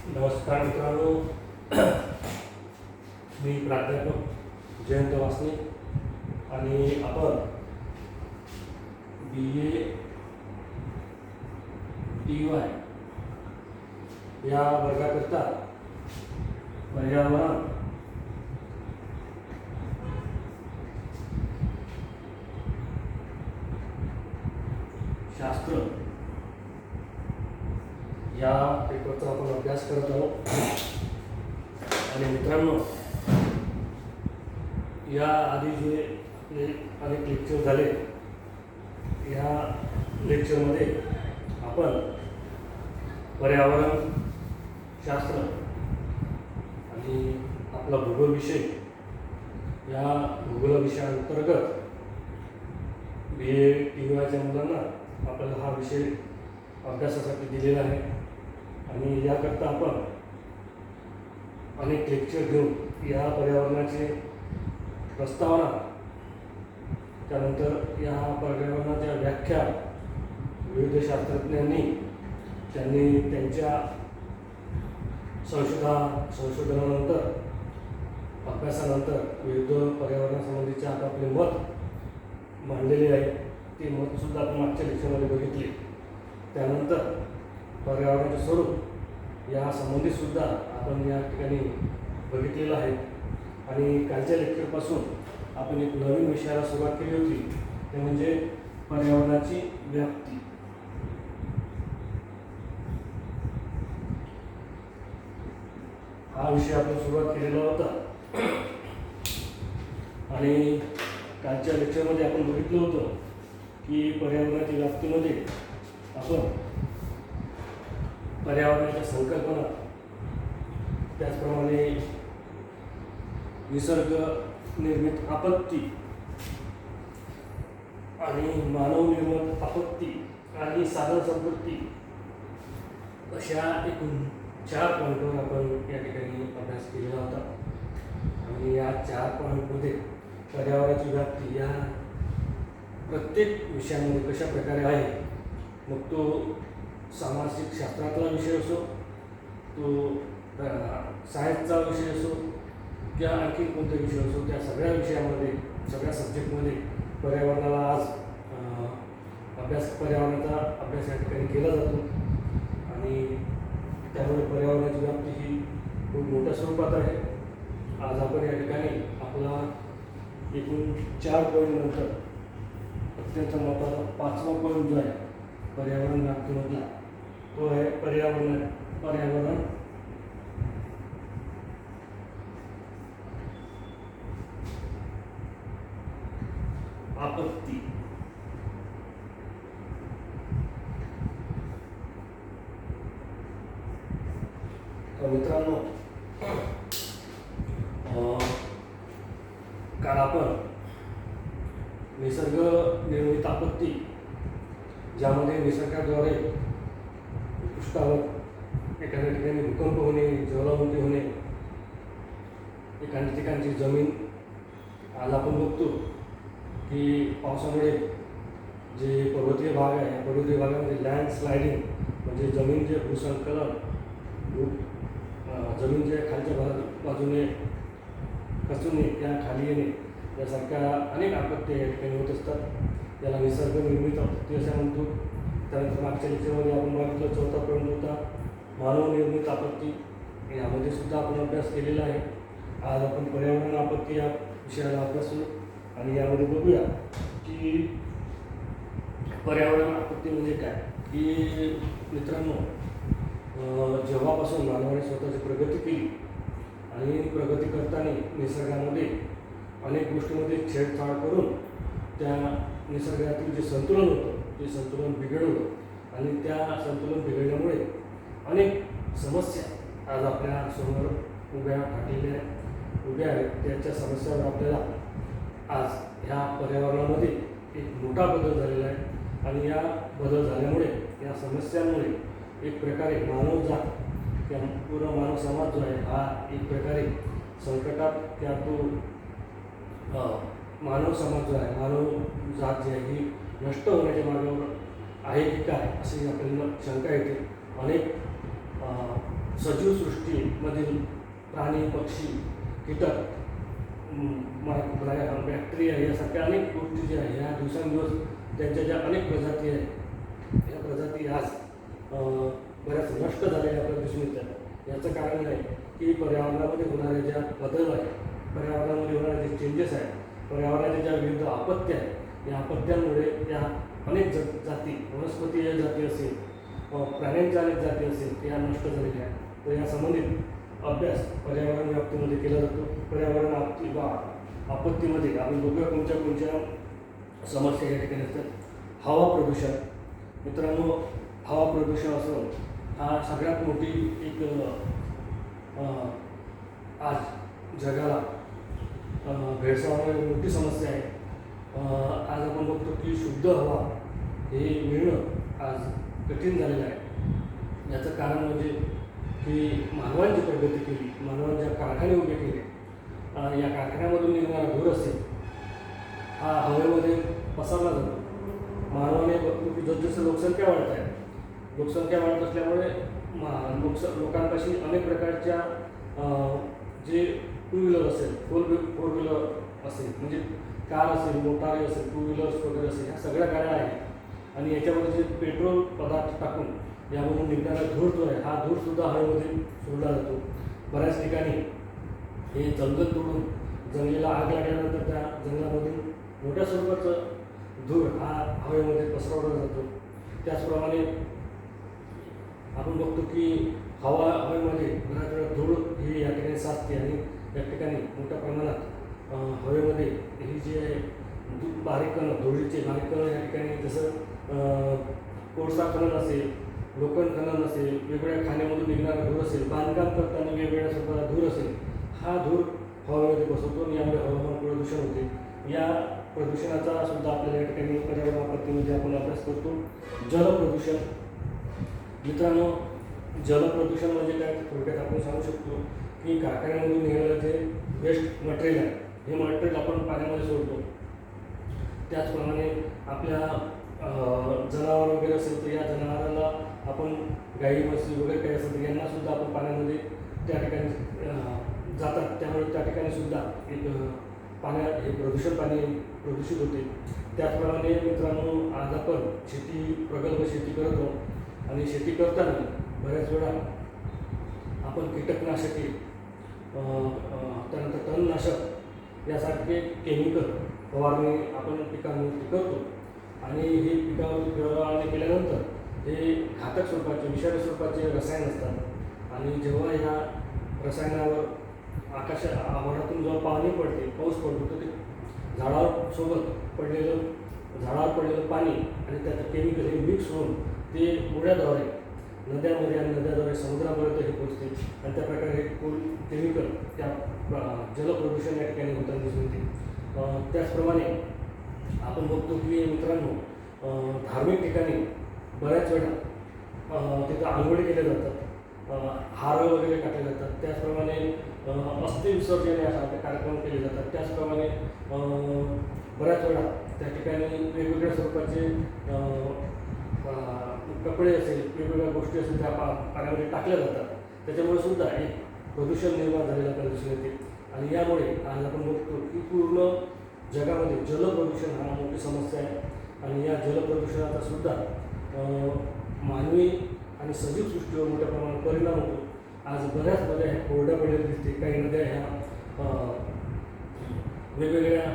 नमस्कार मित्रांनो, मी प्राध्यापक जयंत वासने आणि आपण BA TY या वर्गाकरता पर्यावरण शास्त्र या पेपरचा आपण अभ्यास करत आहोत. आणि मित्रांनो, या आधी जे आपले अनेक लेक्चर झाले, या लेक्चरमध्ये आपण पर्यावरण शास्त्र आणि आपला भूगोल विषय या भूगोल विषयाअंतर्गत BA TYच्या मुलांना आपल्याला हा विषय अभ्यासासाठी दिलेला आहे. आणि याकरता आपण अनेक लेक्चर घेऊन या पर्यावरणाचे प्रस्तावना, त्यानंतर या पर्यावरणाच्या व्याख्या विविध शास्त्रज्ञांनी त्यांच्या संशोधनानंतर अभ्यासानंतर विविध पर्यावरणासंबंधीचे आपापले मत मांडलेले आहे. ते मतसुद्धा आपण मागच्या लेक्चरमध्ये बघितले. त्यानंतर पर्यावरणाचे स्वरूप या संबंधीसुद्धा आपण या ठिकाणी बघितलेलं आहे. आणि कालच्या लेक्चरपासून आपण एक नवीन विषयाला सुरुवात केली होती, ते म्हणजे पर्यावरणाची व्याप्ती. हा विषय आपण सुरुवात केलेला होता. आणि कालच्या लेक्चरमध्ये आपण बघितलं होतं की पर्यावरणाच्या व्याप्तीमध्ये आपण पर्यावरणाच्या संकल्पना, त्याचप्रमाणे निसर्ग निर्मित आपत्ती आणि मानव निर्मित आपत्ती आणि साधन संपत्ती अशा एकूण 4 पॉईंटवर आपण या ठिकाणी अभ्यास केलेला होता. आणि या 4 पॉईंटमध्ये पर्यावरणाची व्याप्ती या प्रत्येक विषयामध्ये कशा प्रकारे आहे, मग तो सामाजिक शास्त्रातला विषय असो, तो सायन्सचा विषय असो किंवा आणखी कोणता विषय असो, त्या सगळ्या विषयामध्ये, सगळ्या सब्जेक्टमध्ये पर्यावरणाला आज पर्यावरणाचा अभ्यास या ठिकाणी केला जातो. आणि त्यामुळे पर्यावरणाची व्याप्ती ही खूप मोठ्या स्वरूपात आहे. आज आपण या ठिकाणी आपला एकूण 4 पॉईंटनंतर अत्यंत महत्त्वाचा 5वा पॉईंट जो आहे पर्यावरण व्याप्तीमधला, तो आहे पर्यावरण आपत्ती. मित्रांनो, काल आपण निसर्ग निर्मित आपत्ती, ज्यामध्ये निसर्गाद्वारे पृष्ठावर एखाद्या ठिकाणी भूकंप होणे, ज्वालामुखी होणे, एखाद्या ठिकाणची जमीन, आज आपण बघतो की पावसामुळे जे पर्वतीय भाग आहे, या पर्वतीय भागामध्ये लँडस्लायडिंग म्हणजे जमीन जे भूसंकलन, जमीन जे खालच्या बाजूने खचून त्या खाली येणे, यासारख्या अनेक आपत्ती या ठिकाणी होत असतात. याला निसर्ग निर्मित आपत्ती असे म्हणतो. त्यानंतर मागच्या लेक्चरमध्ये आपण बघितलं 4था पॉईंट होता मानव निर्मित आपत्ती. यामध्ये सुद्धा आपण अभ्यास केलेला आहे. आज आपण पर्यावरण आपत्ती या विषयाला अभ्यासू आणि यामध्ये बघूया की पर्यावरण आपत्ती म्हणजे काय. की मित्रांनो, जेव्हापासून मानवाने स्वतःची प्रगती केली आणि प्रगती करताना निसर्गामध्ये अनेक गोष्टींमध्ये छेडछाड करून त्या निसर्गातील जे संतुलन होतं ते संतुलन बिघडवलं आणि त्या संतुलन बिघडल्यामुळे अनेक समस्या आज आपल्या समोर उभ्या आहेत. त्याच्या समस्यावर आपल्याला आज ह्या पर्यावरणामध्ये एक मोठा बदल झालेला आहे. आणि या बदल झाल्यामुळे, या समस्यांमुळे एक प्रकारे मानवजात किंवा पूर्ण मानव समाज जो आहे हा एक प्रकारे संकटात, त्या तो मानव समाज जो आहे, मानव जात जी आहे ही नष्ट होण्याच्या मार्गावर आहे की काय अशी आपल्याला शंका येते. अनेक सजीव सृष्टीमधील प्राणी, पक्षी, कीटक, बॅक्टेरिया यासारख्या अनेक गोष्टी ज्या आहे ह्या दिवसेंदिवस त्यांच्या ज्या अनेक प्रजाती आहेत ह्या प्रजाती आज बऱ्याच नष्ट झालेल्या आपल्याला दिसून येतात. याचं कारण आहे की पर्यावरणामध्ये होणारे ज्या बदल आहे, पर्यावरणामध्ये होणारे जे चेंजेस आहेत, पर्यावरणाच्या ज्या विविध आपत्त्या आहेत, या आपत्त्यांमुळे या अनेक जाती, वनस्पती जाती असेल, प्राण्यांच्या अनेक जाती असेल या नष्ट झालेल्या आहेत. तर या संबंधित अभ्यास पर्यावरण व्याप्तीमध्ये केला जातो. पर्यावरण आपत्तीमध्ये आपण बघूया कोणत्या समस्या या ठिकाणी असतात. हवा प्रदूषण. मित्रांनो, हवा प्रदूषण असणं हा सगळ्यात मोठी एक आज जगाला भेडसावणारी मोठी समस्या आहे. आज आपण बघतो की शुद्ध हवा हे मिळणं आज कठीण झालेलं आहे. याचं कारण म्हणजे की मानवांची प्रगती केली, मानवांच्या कारखाने उभे केले, या कारखान्यामधून निघणारा धूर असेल हा हवेमध्ये पसरला जातो. मानवाने बघतो की जसजसं लोकसंख्या वाढत आहे, लोकसंख्या वाढत असल्यामुळे लोकांपाशी अनेक प्रकारच्या जे टू व्हीलर असेल, फोर व्हीलर असेल, म्हणजे कार असेल, मोटारी असेल, टू व्हीलर्स वगैरे असेल, ह्या सगळ्या गाड्या आहेत. आणि याच्यामध्ये जे पेट्रोल पदार्थ टाकून यामधून निघणारा धूर जो आहे हा धूरसुद्धा हवेमध्ये सोडला जातो. बऱ्याच ठिकाणी हे जंगल तोडून जंगलाला आग लागल्यानंतर त्या जंगलामधून मोठ्या स्वरूपाचं धूर हा हवेमध्ये पसरवला जातो. त्याचप्रमाणे आपण बघतो की हवेमध्ये बऱ्याच वेळा धूळ ही या ठिकाणी साचते आणि या ठिकाणी मोठ्या प्रमाणात हवेमध्ये ही जी आहे बारीक कण, धुळीचे बारीक कण या ठिकाणी जसं कोळसा खनन असेल, लोखंड खनन असेल, वेगवेगळ्या खाण्यामधून निघणारा धूर असेल, बांधकाम करताना वेगवेगळ्या स्वरूपाचा धूर असेल, हा धूर हवेमध्ये बसवतो आणि यामुळे हवामान प्रदूषण होते. या प्रदूषणाचा सुद्धा आपल्याला या ठिकाणी पर्यावरण आपत्तीमध्ये आपण अभ्यास करतो. जलप्रदूषण. मित्रांनो, जलप्रदूषण म्हणजे काय, थोडक्यात आपण सांगू शकतो की कारखान्यामधून निघालेलं जे वेस्ट मटेरियल आहे हे मटेरियल आपण पाण्यामध्ये सोडतो. त्याचप्रमाणे आपल्या जनावर वगैरे असेल तर या जनावरांना आपण गाई, म्हशी वगैरे काही असेल तर यांनासुद्धा आपण पाण्यामध्ये त्या ठिकाणी जातात, त्यामुळे त्या ठिकाणी सुद्धा एक हे पाणी प्रदूषित होते. त्याचप्रमाणे मित्रांनो, आज आपण प्रगल्भ शेती करतो आणि शेती करताना बऱ्याच वेळा आपण कीटकनाशके, त्यानंतर तणनाशक यासारखे केमिकल फवारणी आपण पिकांवरती करतो आणि हे पिकावरती फवारणी केल्यानंतर हे घातक स्वरूपाचे, विषारी स्वरूपाचे रसायन असतात आणि जेव्हा ह्या रसायनावर आभाळातून जेव्हा पाणी पडते, पाऊस पडतो, तर ते झाडावर पडलेलं पाणी आणि त्याचं केमिकल हे मिक्स होऊन ते ओढ्याद्वारे नद्यामध्ये आणि नद्याद्वारे समुद्रापर्यंत हे पोचते आणि त्या प्रकारे हे केमिकल त्या जलप्रदूषण या ठिकाणी होताना दिसून येते. त्याचप्रमाणे आपण बघतो की मित्रांनो, धार्मिक ठिकाणी बऱ्याच वेळा तिथं आंघोळी केल्या जातात, हार वगैरे टाकले जातात. त्याचप्रमाणे अस्थि विसर्जन यासारखे कार्यक्रम केले जातात. त्याचप्रमाणे बऱ्याच वेळा त्या ठिकाणी वेगवेगळ्या स्वरूपाचे कपडे असेल, वेगवेगळ्या गोष्टी असेल त्या पाण्यामध्ये टाकल्या जातात. त्याच्यामुळे सुद्धा एक प्रदूषण निर्माण झालेलं आपल्याला दिसून येते आणि यामुळे आज आपण बघतो की पूर्ण जगामध्ये जलप्रदूषण हा मोठी समस्या आहे आणि या जलप्रदूषणाचा सुद्धा मानवी आणि सजीव सृष्टीवर मोठ्या प्रमाणात परिणाम होतो. आज बऱ्याच नद्या ह्या कोरड्या पडलेल्या दिसते. काही नद्या ह्या वेगवेगळ्या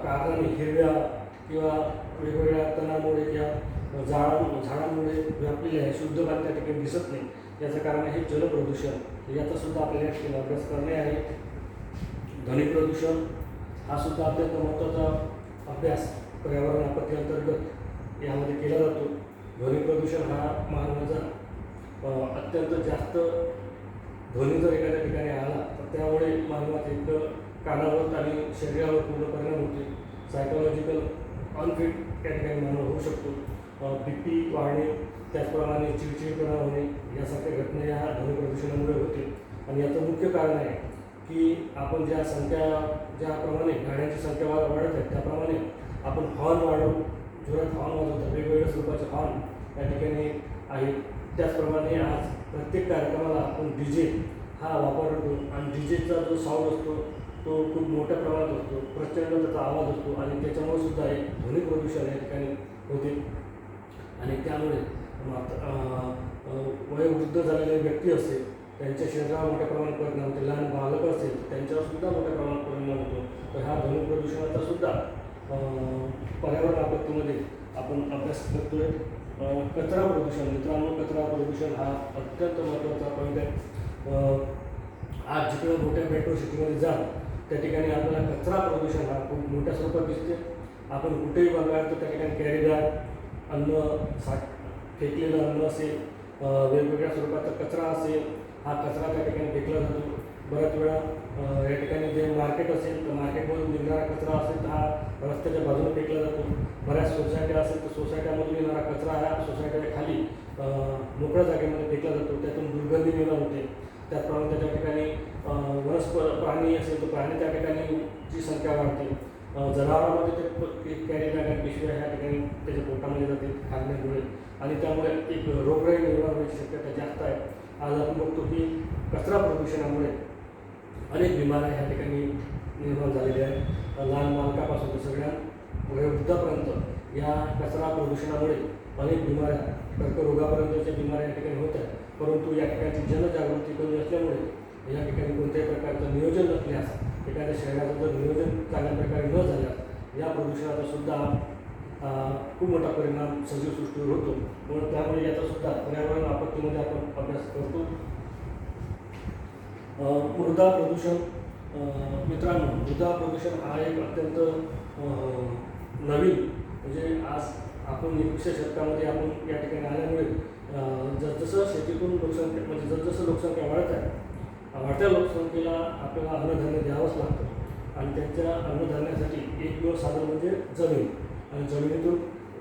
कारणाने हिरव्या किंवा वेगवेगळ्या तणामुळे किंवा झाडांमुळे व्यापलेल्या आहे, शुद्ध पाणी त्या ठिकाणी दिसत नाही. याचं कारण आहे जलप्रदूषण. याचा सुद्धा आपल्याला या ठिकाणी अभ्यास करणे आहे. ध्वनी प्रदूषण हा सुद्धा अत्यंत महत्त्वाचा अभ्यास पर्यावरण आपत्ती अंतर्गत यामध्ये केला जातो. ध्वनी प्रदूषण हा मानवाचा अत्यंत जास्त ध्वनी जर एखाद्या ठिकाणी आला तर त्यामुळे मानवात एक कानावर आणि शरीरावर पूर्ण परिणाम होते. सायकोलॉजिकल अनफिट त्या ठिकाणी मानव होऊ शकतो. BP वाढणे, त्याचप्रमाणे चिडचिडपणा होणे यासारख्या घटना या ध्वनी प्रदूषणामुळे होते आणि याचं मुख्य कारण आहे की आपण ज्याप्रमाणे गाड्यांची संख्या वाढत आहे त्याप्रमाणे आपण हॉर्न वाढवून जोरात हॉर्न वाजवतात. वेगवेगळ्या स्वरूपाचे हॉर्न या ठिकाणी आहेत. त्याचप्रमाणे आज प्रत्येक कार्यक्रमाला आपण DJ हा वापरतो आणि DJचा जो साऊंड असतो तो खूप मोठ्या प्रमाणात असतो, प्रचंड त्याचा आवाज असतो आणि त्याच्यामुळे सुद्धा एक ध्वनी प्रदूषण या ठिकाणी होते. आणि त्यामुळे वयोवृद्ध झालेले व्यक्ती असेल त्यांच्या शरीरावर मोठ्या प्रमाणात परिणाम होते, लहान बालक असेल त्यांच्यावर सुद्धा मोठ्या प्रमाणात परिणाम होतो. तर ह्या ध्वनी प्रदूषणाचा सुद्धा पर्यावरण आपत्तीमध्ये आपण अभ्यास करतोय. कचरा प्रदूषण, मित्रांनो, कचरा प्रदूषण हा अत्यंत महत्त्वाचा पॉईंट आहे. आज जिकडे मोठ्या मेट्रो सिटीमध्ये जाल त्या ठिकाणी आपल्याला कचरा प्रदूषण हा खूप मोठ्या स्वरूपात दिसते. आपण कुठेही बघाल तर त्या ठिकाणी कॅरी बॅग, अन्न फेकलेलं अन्न असेल, वेगवेगळ्या स्वरूपाचा कचरा असेल, हा कचरा त्या ठिकाणी फेकला जातो. बऱ्याच वेळा या ठिकाणी जे मार्केट असेल तर मार्केटमधून निघणारा कचरा असेल तर हा रस्त्याच्या बाजूने फेकला जातो. बऱ्याच सोसायट्या असेल तर सोसायट्यामधून येणारा कचरा हा सोसायट्याच्या खाली मोकळ्या जागेमध्ये फेकला जातो, त्यातून दुर्गंधी निर्माण होते. त्याचप्रमाणे त्या ठिकाणी प्राणी असेल तर प्राणी त्या ठिकाणी ची संख्या वाढते. जनावरांमध्ये ते कॅरी बॅग पिशव्या ह्या ठिकाणी त्याच्या पोटामध्ये जाते खाण्यामुळे आणि त्यामुळे एक रोगराई निर्माण होण्याची शक्यता जास्त आहे. आज आपण बघतो की कचरा प्रदूषणामुळे अनेक बिमाऱ्या ह्या ठिकाणी निर्माण झालेल्या आहेत. लहान बालकापासून तर सगळ्या वयोवृद्धापर्यंत या कचरा प्रदूषणामुळे अनेक बिमाऱ्या, कर्करोगापर्यंतच्या बिमाऱ्या या ठिकाणी होत आहेत. परंतु या ठिकाणची जनजागृती कमी असल्यामुळे या ठिकाणी कोणत्याही प्रकारचं नियोजन नसल्यास, एखाद्या शहराचं जर नियोजन चांगल्या प्रकारे न झाल्यास या प्रदूषणाचा सुद्धा खूप मोठा परिणाम सजीव सृष्टीवर होतो. म्हणून त्यामुळे याचा सुद्धा पर्यावरण आपत्तीमध्ये आपण अभ्यास करतो. मृदा प्रदूषण, मित्रांनो, मृदा प्रदूषण हा एक अत्यंत नवीन, म्हणजे आज आपण 21व्या शतकामध्ये आपण या ठिकाणी आल्यामुळे जसजसं शेतीतून लोकसंख्या म्हणजे जसजसं लोकसंख्या वाढत आहे, वाढत्या लोकसंख्येला आपल्याला अन्नधान्य द्यावंच लागतं आणि त्यांच्या अन्नधान्यासाठी एकमेव साधन म्हणजे जमीन. आणि जमिनीतून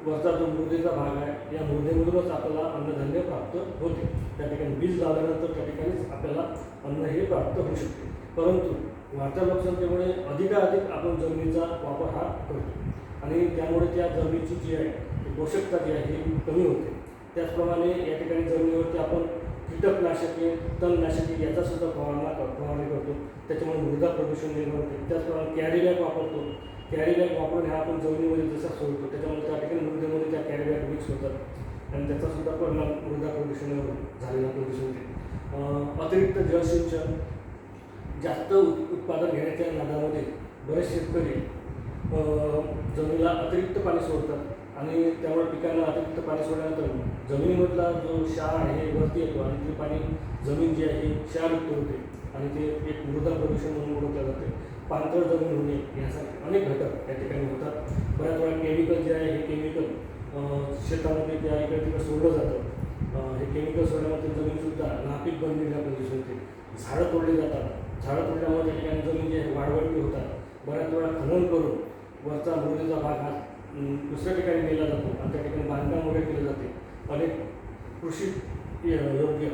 वरचा जो मृदेचा भाग आहे या मृदेमधूनच आपल्याला अन्नधान्य प्राप्त होते. त्या ठिकाणी बीज लावल्यानंतर त्या ठिकाणीच आपल्याला अन्न हे प्राप्त होऊ शकते. परंतु वाढत्या लोकसंख्येमुळे अधिकाधिक आपण जमिनीचा वापर हा करतो आणि त्यामुळे त्या जमिनीची जी आहे पोषकता जी आहे ही कमी होते. त्याचप्रमाणे या ठिकाणी जमिनीवरती आपण कीटकनाशके, तणनाशके याचा सुद्धा फवारणी करतो, त्याच्यामुळे मृदा प्रदूषण निर्माण होते. त्याचप्रमाणे कॅरी बॅग वापरतो, कॅरी बॅग वापरून ह्या आपण जमिनीमध्ये जसा सोडतो त्याच्यामुळे त्या ठिकाणी मृदेमध्ये त्या कॅरी बॅग मिक्स होतात आणि त्याचा सुद्धा परिणाम मृदा प्रदूषणावर झालेला आपण दिसून येते. अतिरिक्त जलसिंचन, जास्त उत्पादन घेण्याच्या नादामध्ये बरेच शेतकरी जमिनीला अतिरिक्त पाणी सोडतात आणि त्यामुळे पिकांना अतिरिक्त पाणी सोडल्यानंतर जमिनीमधला जो क्षार आहे हे वरती येतो आणि ते पाणी जमीन जी आहे क्षारयुक्त होते आणि ते एक मृदा प्रदूषण म्हणून ओळखले जाते. पाणथळ जमीन होणे यासारखे अनेक घटक या ठिकाणी होतात. बऱ्याच वेळा केमिकल जे आहे हे केमिकल शेतामध्ये त्या इकडे तिकडे सोडलं जातं. हे केमिकल सोडल्यामुळे जमीनसुद्धा नापीक बनलेली आपण दिसून येते. झाडं तोडली जातात, झाडं तोडल्यामुळे त्या ठिकाणी जमीन जी आहे वाढवळती होतात. बऱ्याच वेळा खनन करून वरचा मृदेचा भाग हा दुसऱ्या ठिकाणी नेला जातो आणि त्या ठिकाणी बांधकाम वगैरे केले जाते. अनेक कृषी योग्य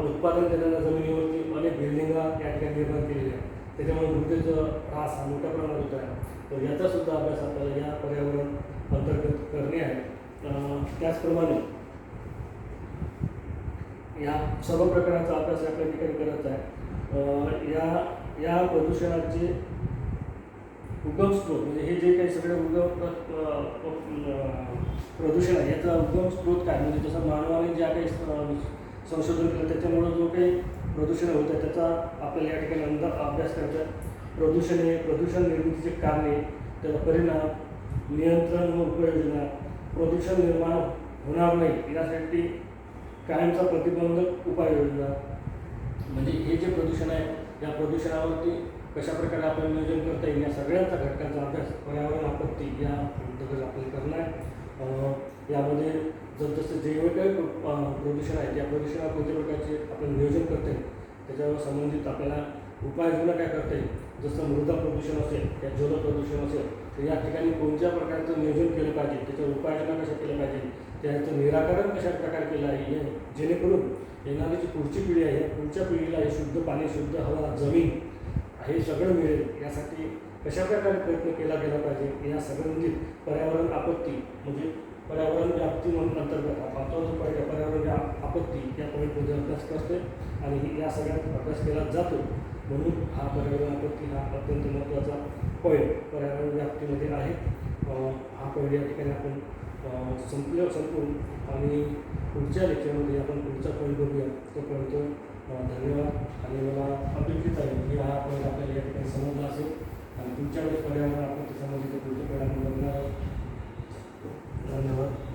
उत्पादन देणाऱ्या जमिनीवरती अनेक बिल्डिंगा या ठिकाणी निर्माण केलेल्या आहेत. त्याच्यामुळे मृदेचं ऱ्हास हा मोठ्या प्रमाणात होत आहे. तर याचासुद्धा अभ्यास आपल्याला या पर्यावरण अंतर्गत करणे आहे. त्याचप्रमाणे या सर्व प्रकारांचा अभ्यास आपल्या ठिकाणी करायचा आहे. या प्रदूषणाचे उगम स्रोत म्हणजे हे जे काही सगळे प्रदूषण आहे याचा उगम स्रोत काय, म्हणजे जसं मानवाने ज्या काही संशोधन केलं त्याच्यामुळं जो काही प्रदूषण होत आहे त्याचा आपल्याला या ठिकाणी अभ्यास करायचा आहे. प्रदूषण निर्मितीचे कारणे, त्याचा परिणाम, नियंत्रण व उपाययोजना, प्रदूषण निर्माण होणार नाही यासाठी कायमचा प्रतिबंधक उपाययोजना, म्हणजे हे जे प्रदूषण आहे या प्रदूषणावरती कशा प्रकारे आपण नियोजन करता येईल या सगळ्यांचा घटकांचा अभ्यास पर्यावरण आपत्ती या अंतर्गत आपल्याला करणार आहे. यामध्ये जसजसे जे काही प्रदूषण आहे त्या प्रदूषणावर कोणत्या प्रकारचे आपण नियोजन करता येईल त्याच्यावर संबंधित आपल्याला उपाययोजना काय करता येईल. जसं मृदा प्रदूषण असेल या जल प्रदूषण असेल तर या ठिकाणी कोणत्या प्रकारचं नियोजन केलं पाहिजे, त्याच्यावर उपाययोजना कशा केल्या पाहिजे, त्याचं निराकरण कशा प्रकारे केलं आहे जेणेकरून येणारी जी पुढची पिढी आहे या पुढच्या पिढीला हे शुद्ध पाणी, शुद्ध हवा, जमीन हे सगळं मिळेल यासाठी कशाप्रकारे प्रयत्न केला गेला पाहिजे. या संबंधित पर्यावरण आपत्ती म्हणजे पर्यावरण व्याप्ती म्हणून अंतर्गत पाहतो पर्यावरण आपत्ती या पॉईंटमध्ये अभ्यास करते आणि या सगळ्यात अभ्यास केला जातो. म्हणून हा पर्यावरण आपत्ती हा अत्यंत महत्त्वाचा पॉईंट पर्यावरण व्याप्तीमध्ये आहे. हा पॉईंट या ठिकाणी आपण संपून आणि पुढच्या लेक्चरमध्ये आपण पुढचा पॉईंट बघूया. तोपर्यंत धन्यवाद. आणि मला अपेक्षित आहे की हा पॉईंट आपल्याला या ठिकाणी समजला असेल आणि तुमच्याकडे पर्यावरण आपत्ती संबंधित पुढचे परिणाम बघणार आहोत. धन्यवाद.